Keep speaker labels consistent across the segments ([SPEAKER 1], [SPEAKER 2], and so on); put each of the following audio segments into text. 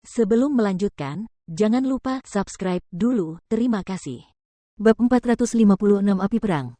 [SPEAKER 1] Sebelum melanjutkan, jangan lupa subscribe dulu, terima kasih.
[SPEAKER 2] Bab 456 Api Perang.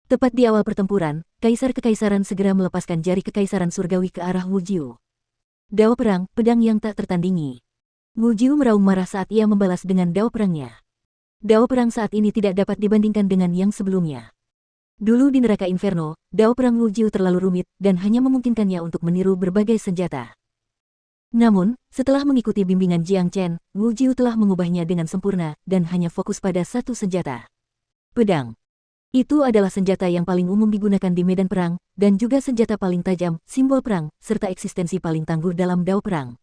[SPEAKER 2] Tepat di awal pertempuran, Kaisar Kekaisaran segera melepaskan jari Kekaisaran Surgawi ke arah Wu Jiu. Dao perang, pedang yang tak tertandingi. Wu Jiu meraung marah saat ia membalas dengan dao perangnya. Dao perang saat ini tidak dapat dibandingkan dengan yang sebelumnya. Dulu di neraka Inferno, dao perang Wu Jiu terlalu rumit dan hanya memungkinkannya untuk meniru berbagai senjata. Namun, setelah mengikuti bimbingan Jiang Chen, Wu Jiu telah mengubahnya dengan sempurna dan hanya fokus pada satu senjata. Pedang. Itu adalah senjata yang paling umum digunakan di medan perang, dan juga senjata paling tajam, simbol perang, serta eksistensi paling tangguh dalam dao perang.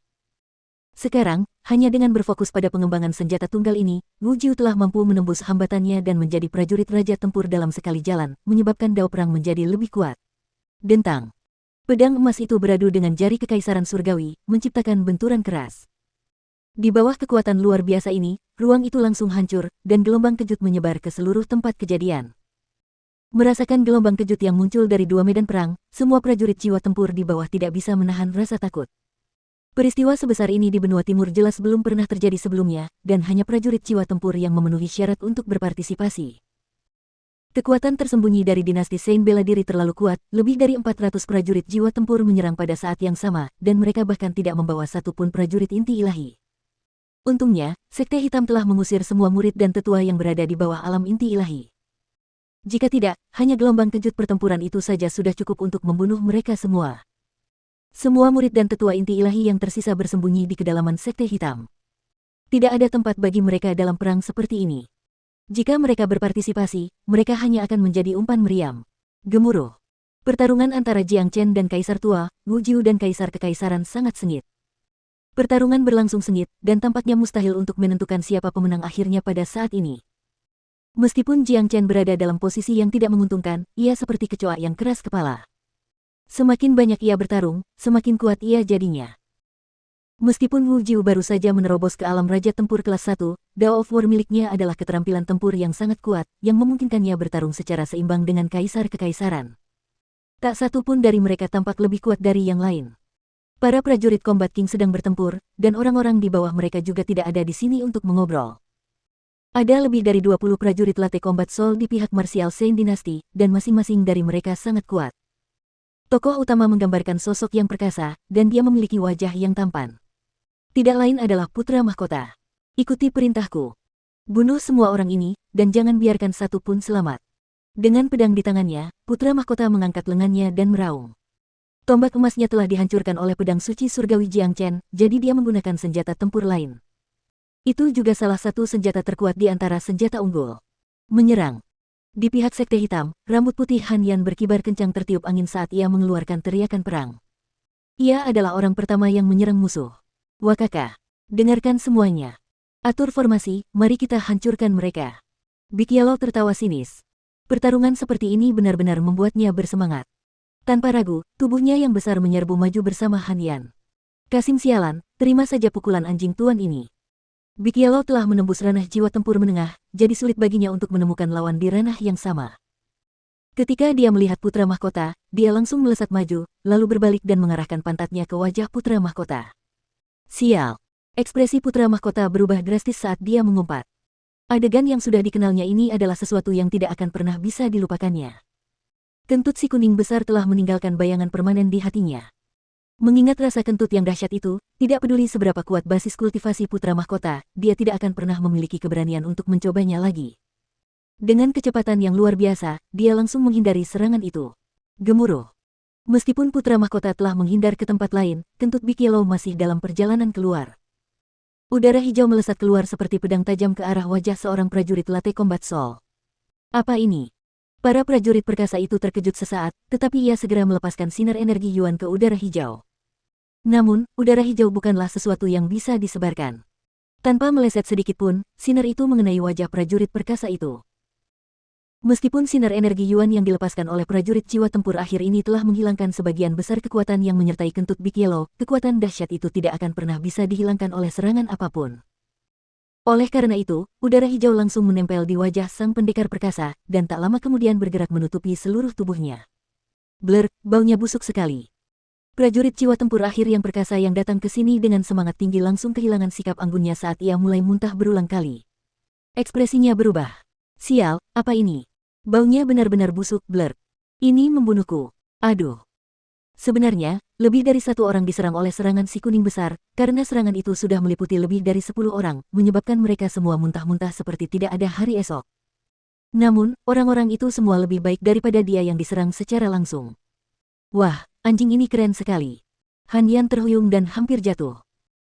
[SPEAKER 2] Sekarang, hanya dengan berfokus pada pengembangan senjata tunggal ini, Wu Jiu telah mampu menembus hambatannya dan menjadi prajurit raja tempur dalam sekali jalan, menyebabkan dao perang menjadi lebih kuat. Dentang. Pedang emas itu beradu dengan jari Kekaisaran Surgawi, menciptakan benturan keras. Di bawah kekuatan luar biasa ini, ruang itu langsung hancur, dan gelombang kejut menyebar ke seluruh tempat kejadian. Merasakan gelombang kejut yang muncul dari dua medan perang, semua prajurit jiwa tempur di bawah tidak bisa menahan rasa takut. Peristiwa sebesar ini di benua timur jelas belum pernah terjadi sebelumnya, dan hanya prajurit jiwa tempur yang memenuhi syarat untuk berpartisipasi. Kekuatan tersembunyi dari dinasti Sein bela diri terlalu kuat, lebih dari 400 prajurit jiwa tempur menyerang pada saat yang sama, dan mereka bahkan tidak membawa satupun prajurit inti ilahi. Untungnya, Sekte Hitam telah mengusir semua murid dan tetua yang berada di bawah alam inti ilahi. Jika tidak, hanya gelombang kejut pertempuran itu saja sudah cukup untuk membunuh mereka semua. Semua murid dan tetua inti ilahi yang tersisa bersembunyi di kedalaman Sekte Hitam. Tidak ada tempat bagi mereka dalam perang seperti ini. Jika mereka berpartisipasi, mereka hanya akan menjadi umpan meriam. Gemuruh. Pertarungan antara Jiang Chen dan Kaisar Tua, Wu Jiu dan Kaisar Kekaisaran sangat sengit. Pertarungan berlangsung sengit, dan tampaknya mustahil untuk menentukan siapa pemenang akhirnya pada saat ini. Meskipun Jiang Chen berada dalam posisi yang tidak menguntungkan, ia seperti kecoa yang keras kepala. Semakin banyak ia bertarung, semakin kuat ia jadinya. Meskipun Wu Jiu baru saja menerobos ke alam Raja Tempur kelas 1, Dao of War miliknya adalah keterampilan tempur yang sangat kuat, yang memungkinkannya bertarung secara seimbang dengan Kaisar Kekaisaran. Tak satu pun dari mereka tampak lebih kuat dari yang lain. Para prajurit Combat King sedang bertempur, dan orang-orang di bawah mereka juga tidak ada di sini untuk mengobrol. Ada lebih dari 20 prajurit Latte Combat Soul di pihak martial Sein dinasti, dan masing-masing dari mereka sangat kuat. Tokoh utama menggambarkan sosok yang perkasa, dan dia memiliki wajah yang tampan. Tidak lain adalah putra mahkota. Ikuti perintahku. Bunuh semua orang ini, dan jangan biarkan satu pun selamat. Dengan pedang di tangannya, putra mahkota mengangkat lengannya dan meraung. Tombak emasnya telah dihancurkan oleh pedang suci surgawi Jiang Chen, jadi dia menggunakan senjata tempur lain. Itu juga salah satu senjata terkuat di antara senjata unggul. Menyerang. Di pihak Sekte Hitam, rambut putih Han Yan berkibar kencang tertiup angin saat ia mengeluarkan teriakan perang. Ia adalah orang pertama yang menyerang musuh. Wakaka, dengarkan semuanya. Atur formasi, mari kita hancurkan mereka. Bikialo tertawa sinis. Pertarungan seperti ini benar-benar membuatnya bersemangat. Tanpa ragu, tubuhnya yang besar menyerbu maju bersama Han Yan. Kasim sialan, terima saja pukulan anjing tuan ini. Bikialo telah menembus ranah jiwa tempur menengah, jadi sulit baginya untuk menemukan lawan di ranah yang sama. Ketika dia melihat putra mahkota, dia langsung melesat maju, lalu berbalik dan mengarahkan pantatnya ke wajah putra mahkota. Sial. Ekspresi putra mahkota berubah drastis saat dia mengumpat. Adegan yang sudah dikenalnya ini adalah sesuatu yang tidak akan pernah bisa dilupakannya. Kentut si kuning besar telah meninggalkan bayangan permanen di hatinya. Mengingat rasa kentut yang dahsyat itu, tidak peduli seberapa kuat basis kultivasi putra mahkota, dia tidak akan pernah memiliki keberanian untuk mencobanya lagi. Dengan kecepatan yang luar biasa, dia langsung menghindari serangan itu. Gemuruh. Meskipun putra mahkota telah menghindar ke tempat lain, kentut Bikialo masih dalam perjalanan keluar. Udara hijau melesat keluar seperti pedang tajam ke arah wajah seorang prajurit Latte Combat Soul. Apa ini? Para prajurit perkasa itu terkejut sesaat, tetapi ia segera melepaskan sinar energi Yuan ke udara hijau. Namun, udara hijau bukanlah sesuatu yang bisa disebarkan. Tanpa meleset sedikit pun, sinar itu mengenai wajah prajurit perkasa itu. Meskipun sinar energi Yuan yang dilepaskan oleh prajurit jiwa tempur akhir ini telah menghilangkan sebagian besar kekuatan yang menyertai kentut Bikialo, kekuatan dahsyat itu tidak akan pernah bisa dihilangkan oleh serangan apapun. Oleh karena itu, udara hijau langsung menempel di wajah sang pendekar perkasa, dan tak lama kemudian bergerak menutupi seluruh tubuhnya. Blur, baunya busuk sekali. Prajurit jiwa tempur akhir yang perkasa yang datang ke sini dengan semangat tinggi langsung kehilangan sikap anggunnya saat ia mulai muntah berulang kali. Ekspresinya berubah. Sial, apa ini? Baunya benar-benar busuk, blur. Ini membunuhku. Aduh. Sebenarnya, lebih dari satu orang diserang oleh serangan si kuning besar, karena serangan itu sudah meliputi lebih dari 10 orang, menyebabkan mereka semua muntah-muntah seperti tidak ada hari esok. Namun, orang-orang itu semua lebih baik daripada dia yang diserang secara langsung. Wah, anjing ini keren sekali. Han Yan terhuyung dan hampir jatuh.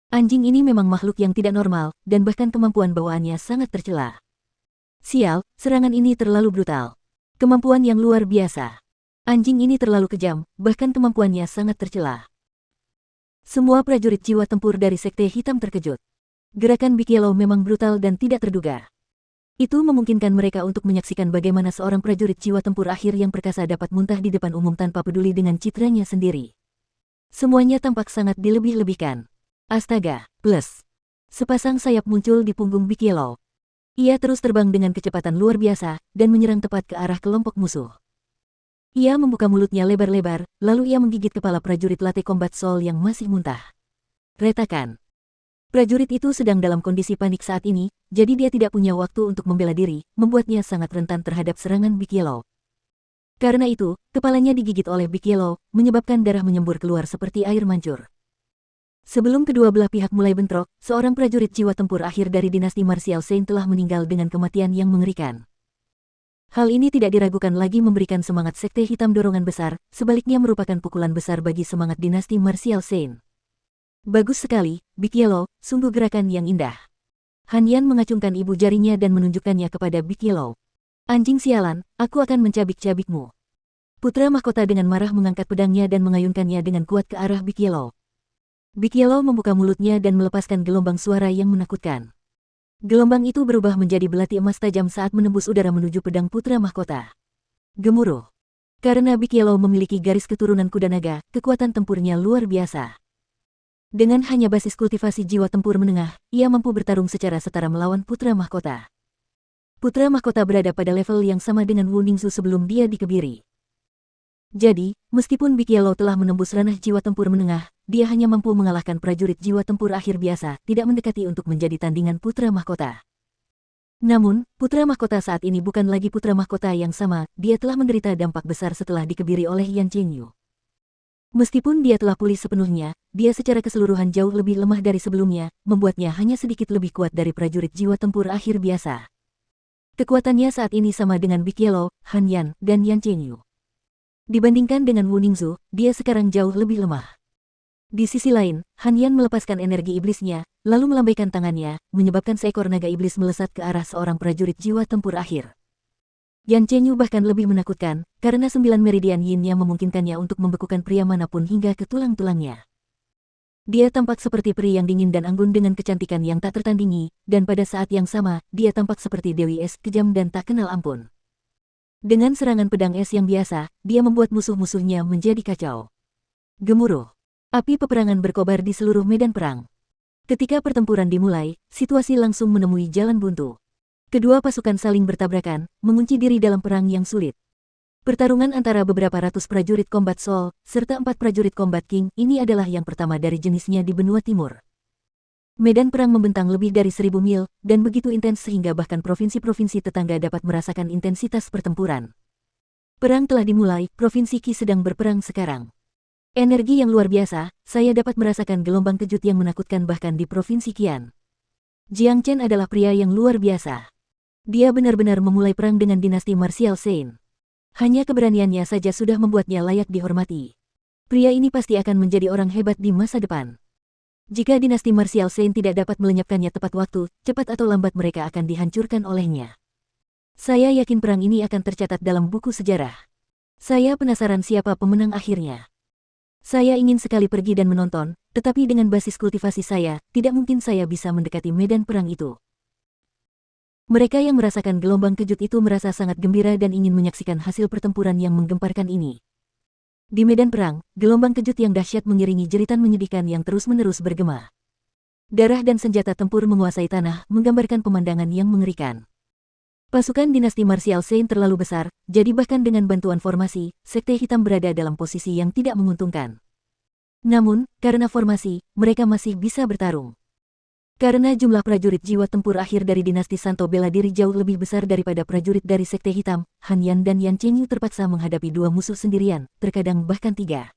[SPEAKER 2] Anjing ini memang makhluk yang tidak normal, dan bahkan kemampuan bawaannya sangat tercela. Sial, serangan ini terlalu brutal. Kemampuan yang luar biasa. Anjing ini terlalu kejam, bahkan kemampuannya sangat tercela. Semua prajurit jiwa tempur dari Sekte Hitam terkejut. Gerakan Big Yellow memang brutal dan tidak terduga. Itu memungkinkan mereka untuk menyaksikan bagaimana seorang prajurit jiwa tempur akhir yang perkasa dapat muntah di depan umum tanpa peduli dengan citranya sendiri. Semuanya tampak sangat dilebih-lebihkan. Astaga, plus. Sepasang sayap muncul di punggung Big Yellow. Ia terus terbang dengan kecepatan luar biasa, dan menyerang tepat ke arah kelompok musuh. Ia membuka mulutnya lebar-lebar, lalu ia menggigit kepala prajurit Latte Combat Soul yang masih muntah. Retakan. Prajurit itu sedang dalam kondisi panik saat ini, jadi dia tidak punya waktu untuk membela diri, membuatnya sangat rentan terhadap serangan Big Yellow. Karena itu, kepalanya digigit oleh Big Yellow, menyebabkan darah menyembur keluar seperti air mancur. Sebelum kedua belah pihak mulai bentrok, seorang prajurit jiwa tempur akhir dari dinasti Martial Saint telah meninggal dengan kematian yang mengerikan. Hal ini tidak diragukan lagi memberikan semangat Sekte Hitam dorongan besar, sebaliknya merupakan pukulan besar bagi semangat dinasti Martial Saint. Bagus sekali, Big Yellow, sungguh gerakan yang indah. Han Yan mengacungkan ibu jarinya dan menunjukkannya kepada Big Yellow. Anjing sialan, aku akan mencabik-cabikmu. Putra mahkota dengan marah mengangkat pedangnya dan mengayunkannya dengan kuat ke arah Big Yellow. Big Yellow membuka mulutnya dan melepaskan gelombang suara yang menakutkan. Gelombang itu berubah menjadi belati emas tajam saat menembus udara menuju pedang putra mahkota. Gemuruh. Karena Big Yellow memiliki garis keturunan kuda naga, kekuatan tempurnya luar biasa. Dengan hanya basis kultivasi jiwa tempur menengah, ia mampu bertarung secara setara melawan putra mahkota. Putra mahkota berada pada level yang sama dengan Wu Ningzu sebelum dia dikebiri. Jadi, meskipun Big Yellow telah menembus ranah jiwa tempur menengah, dia hanya mampu mengalahkan prajurit jiwa tempur akhir biasa, tidak mendekati untuk menjadi tandingan putra mahkota. Namun, putra mahkota saat ini bukan lagi putra mahkota yang sama, dia telah menderita dampak besar setelah dikebiri oleh Yan Chengyu. Meskipun dia telah pulih sepenuhnya, dia secara keseluruhan jauh lebih lemah dari sebelumnya, membuatnya hanya sedikit lebih kuat dari prajurit jiwa tempur akhir biasa. Kekuatannya saat ini sama dengan Big Yellow, Han Yan, dan Yan Chengyu. Dibandingkan dengan Wu Ningzu, dia sekarang jauh lebih lemah. Di sisi lain, Han Yan melepaskan energi iblisnya, lalu melambaikan tangannya, menyebabkan seekor naga iblis melesat ke arah seorang prajurit jiwa tempur akhir. Yan Chengyu bahkan lebih menakutkan, karena 9 meridian yin-nya memungkinkannya untuk membekukan pria manapun hingga ke tulang-tulangnya. Dia tampak seperti peri yang dingin dan anggun dengan kecantikan yang tak tertandingi, dan pada saat yang sama, dia tampak seperti Dewi Es kejam dan tak kenal ampun. Dengan serangan pedang es yang biasa, dia membuat musuh-musuhnya menjadi kacau. Gemuruh. Api peperangan berkobar di seluruh medan perang. Ketika pertempuran dimulai, situasi langsung menemui jalan buntu. Kedua pasukan saling bertabrakan, mengunci diri dalam perang yang sulit. Pertarungan antara beberapa ratus prajurit Combat Soul, serta 4 prajurit Combat King, ini adalah yang pertama dari jenisnya di benua timur. Medan perang membentang lebih dari 1000 mil, dan begitu intens sehingga bahkan provinsi-provinsi tetangga dapat merasakan intensitas pertempuran. Perang telah dimulai, Provinsi Qi sedang berperang sekarang. Energi yang luar biasa, saya dapat merasakan gelombang kejut yang menakutkan bahkan di Provinsi Qian. Jiang Chen adalah pria yang luar biasa. Dia benar-benar memulai perang dengan dinasti Martial Saint. Hanya keberaniannya saja sudah membuatnya layak dihormati. Pria ini pasti akan menjadi orang hebat di masa depan. Jika dinasti Martial Saint tidak dapat melenyapkannya tepat waktu, cepat atau lambat mereka akan dihancurkan olehnya. Saya yakin perang ini akan tercatat dalam buku sejarah. Saya penasaran siapa pemenang akhirnya. Saya ingin sekali pergi dan menonton, tetapi dengan basis kultivasi saya, tidak mungkin saya bisa mendekati medan perang itu. Mereka yang merasakan gelombang kejut itu merasa sangat gembira dan ingin menyaksikan hasil pertempuran yang menggemparkan ini. Di medan perang, gelombang kejut yang dahsyat mengiringi jeritan menyedihkan yang terus-menerus bergema. Darah dan senjata tempur menguasai tanah, menggambarkan pemandangan yang mengerikan. Pasukan dinasti Martial Saint terlalu besar, jadi bahkan dengan bantuan formasi, Sekte Hitam berada dalam posisi yang tidak menguntungkan. Namun, karena formasi, mereka masih bisa bertarung. Karena jumlah prajurit jiwa tempur akhir dari dinasti Santo bela diri jauh lebih besar daripada prajurit dari Sekte Hitam, Han Yan dan Yan Chengyu terpaksa menghadapi dua musuh sendirian, terkadang bahkan tiga.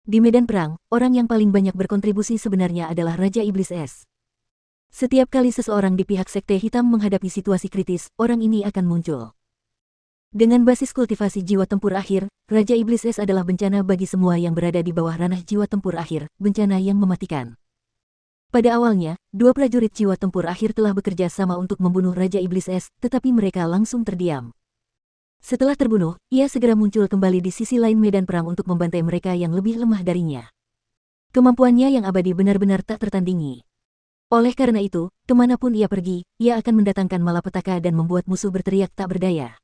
[SPEAKER 2] Di medan perang, orang yang paling banyak berkontribusi sebenarnya adalah Raja Iblis Es. Setiap kali seseorang di pihak Sekte Hitam menghadapi situasi kritis, orang ini akan muncul. Dengan basis kultivasi jiwa tempur akhir, Raja Iblis Es adalah bencana bagi semua yang berada di bawah ranah jiwa tempur akhir, bencana yang mematikan. Pada awalnya, dua prajurit jiwa tempur akhir telah bekerja sama untuk membunuh Raja Iblis Es, tetapi mereka langsung terdiam. Setelah terbunuh, ia segera muncul kembali di sisi lain medan perang untuk membantai mereka yang lebih lemah darinya. Kemampuannya yang abadi benar-benar tak tertandingi. Oleh karena itu, kemanapun ia pergi, ia akan mendatangkan malapetaka dan membuat musuh berteriak tak berdaya.